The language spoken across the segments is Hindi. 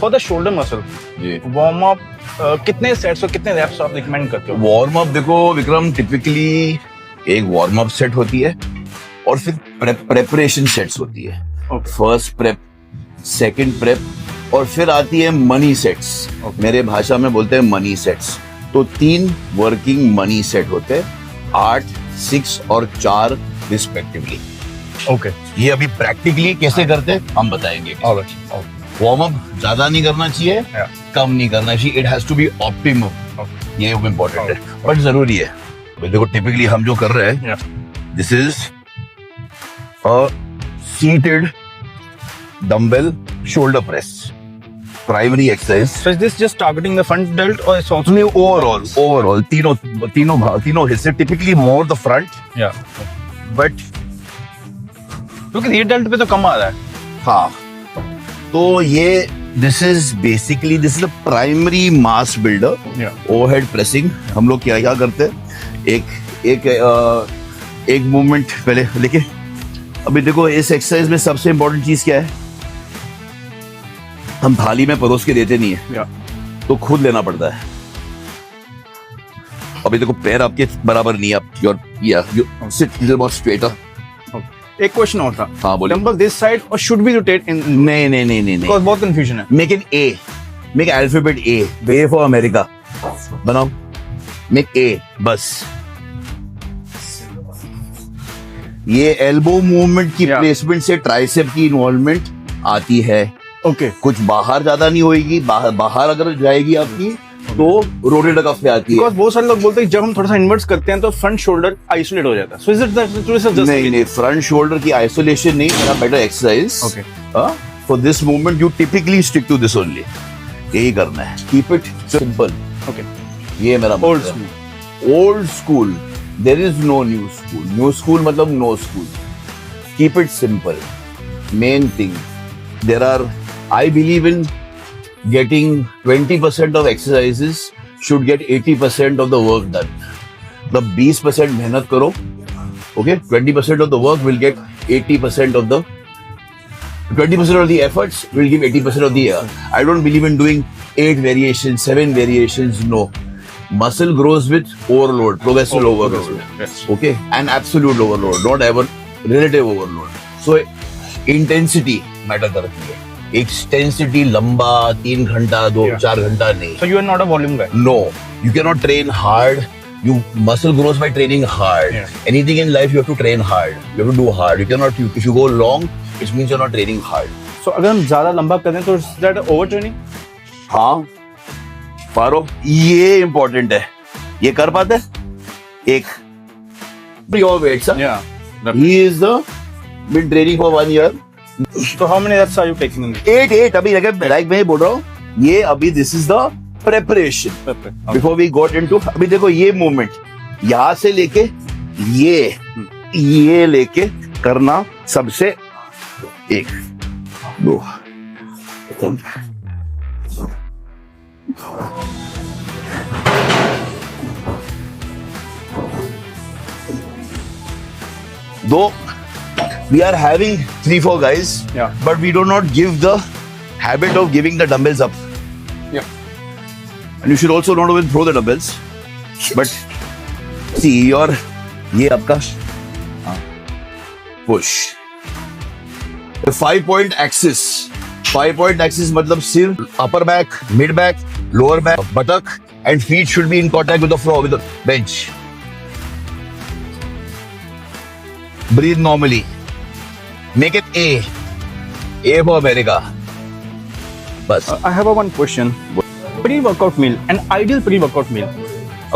फॉर द शोल्डर मसल जी वार्म अप कितने सेट्स और कितने रेप्स आप रिकमेंड करते हो? वार्म अप देखो विक्रम, टिपिकली एक वार्म अप सेट होती है और फिर प्रेपरेशन सेट्स होती है। Okay. First prep, second prep और फिर आती है मनी सेट्स। Okay. मेरे भाषा में बोलते हैं मनी सेट्स। तो 3 वर्किंग मनी सेट होते हैं, 8, 6 और 4 रिस्पेक्टिवली। ओके, ये अभी प्रैक्टिकली कैसे करते हैं हम बताएंगे। ऑलराइट, वार्म अप ज्यादा नहीं करना चाहिए, Yeah. कम नहीं करना चाहिए, it has to be optimum. ये इम्पोर्टेंट है बट जरूरी है। देखो टिपिकली हम जो कर रहे हैं, this is a seated dumbbell shoulder press, primary exercise. So is this just targeting the front delt or it's also? Overall तीनों हिस्से, typically more the front Yeah. But क्योंकि रियर डेल्ट पे तो कम आ रहा है। हाँ, तो ये this is basically this is a primary mass builder. Yeah. Overhead pressing हम लोग क्या करते हैं, एक मूवमेंट पहले लेके। अभी देखो इस एक्सरसाइज में सबसे इंपॉर्टेंट चीज क्या है, हम थाली में परोस के देते नहीं है, Yeah. तो खुद लेना पड़ता है। अभी देखो पैर आपके बराबर नहीं है, आप your sit little more straighter. एक क्वेश्चन और था। हाँ बोलिए। डंबल दिस साइड और शुड बी रोटेट इन? नहीं, बिकॉज़ बहुत कंफ्यूजन है। Make an A, make alphabet A for America बनाओ, मेक ए बस। ये एल्बो मूवमेंट की Yeah. प्लेसमेंट से ट्राइसेप की इन्वॉल्वमेंट आती है। ओके, कुछ बाहर ज्यादा नहीं होएगी, बाहर अगर जाएगी आपकी तो रोटेटर कफ पे आती है। बिकॉज़ बहुत सारे लोग बोलते हैं जब हम थोड़ा सा इन्वर्ट्स करते हैं तो फ्रंट शोल्डर आइसोलेट हो जाता है। सो इज इट जस्ट नहीं, फ्रंट शोल्डर की आइसोलेशन नहीं, मेरा better exercise. Okay, for this movement you typically stick to this only, यही करना है। Keep it simple. ओके, ये मेरा ओल्ड मतलब है। School. Old school, there is no new school. New school मतलब no school. Keep it simple, main thing. There are, I believe in getting 20% of exercises should get 80% of the work done. The 20% मेहनत करो, okay? 20% of the work will get 80% of the 20% of the efforts will give 80% of the I don't believe in doing 8 variations, 7 variations. No, muscle grows with overload, progressive overload. Yes. Okay, and absolute overload, not ever relative overload. So intensity matter करती है। एक्सटेंसिटी लंबा 3 घंटा 4 घंटा नहीं। So you are not a volume guy. No, you cannot train hard. Muscle grows by training hard. Yeah. Anything in life you have to train hard. You have to do hard. You cannot. If you go long, it means you're not training hard. So अगर हम ज्यादा लंबा करें तो is that over training? हाँ, पारो, ये इम्पोर्टेंट है। ये कर पाते? एक your weight, sir. Yeah. He is the been training for 1 year. So how many reps are you taking in this? 8 अभी लाइक मैं बोल रहा हूँ, ये अभी this is the preparation before we got into. अभी देखो ये मूवमेंट यहाँ से लेके ये लेके करना सबसे 1, 2, 3, 2. We are having 3-4 guys, Yeah. but we do not give the habit of giving the dumbbells up. Yeah. And you should also not even throw the dumbbells. But see ये आपका push. The 5-point axis. 5-point axis मतलब सिर, upper back, mid back, lower back, buttock, and feet should be in contact with the floor, with the bench. Breathe normally. Make it A for America. बस। I have one question. Pre-workout meal, an ideal pre-workout meal,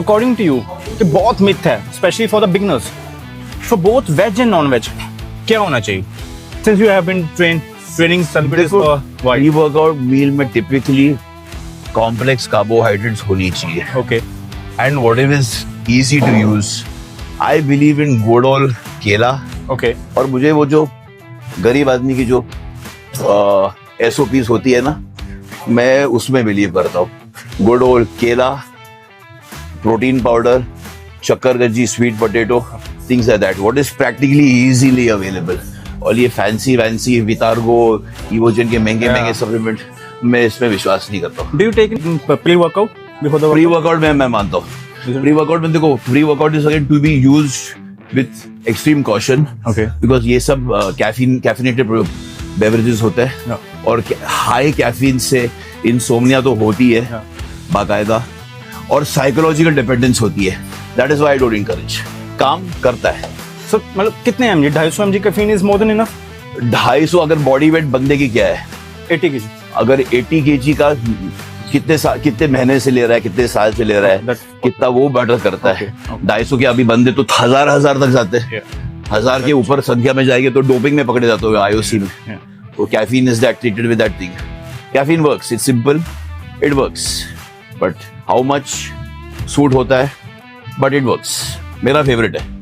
according to you, कि बहुत myth है, especially for the beginners, for both veg and non-veg, क्या होना चाहिए? Since you have been training celebrities for why? Pre-workout meal में typically complex carbohydrates होनी चाहिए। Okay. And whatever is easy to use. I believe in good old केला। Okay. और मुझे वो जो गरीब आदमी की जो SOPs होती है ना, मैं उसमें बिलीव करता हूँ। गुड ओल्ड केला, प्रोटीन पाउडर, शक्कर-गज्जी, sweet potato, things like that, what is practically easily available. और ये फैंसी विटार्गो, इवोजन के महंगे सप्लीमेंट मैं इसमें विश्वास नहीं करता हूँ। Do you take pre-workout before the pre workout? Workout में मैं मानता हूँ। प्री वर्कआउट में देखो, pre workout is again to be used with extreme caution, Okay. Because ये सब कैफिनेटेड बेवरेजेस होते हैं Yeah. और हाई कैफीन से इंसोम्निया तो होती है Yeah. बाकायदा, और साइकोलॉजिकल डिपेंडेंस होती है। That is why I don't encourage. काम करता है। So मतलब कितने mg? 250 mg caffeine is more than enough? 250 अगर बॉडी वेट बंदे की क्या है, 80 kg. अगर 80 kg का कितने महीने से ले रहा है, कितने साल से ले रहा है, That's- कितना वो मैटर करता है। Okay, okay. 250 के अभी बंदे तो हजार तक जाते हैं। Yeah. 1000 के ऊपर संख्या में जाएंगे तो डोपिंग में पकड़े जाते हो आईओसी में। Yeah. तो caffeine is that treated with that thing. Caffeine works, it's simple, it works, but how much suit होता है, बट इट वर्क्स। मेरा फेवरेट है।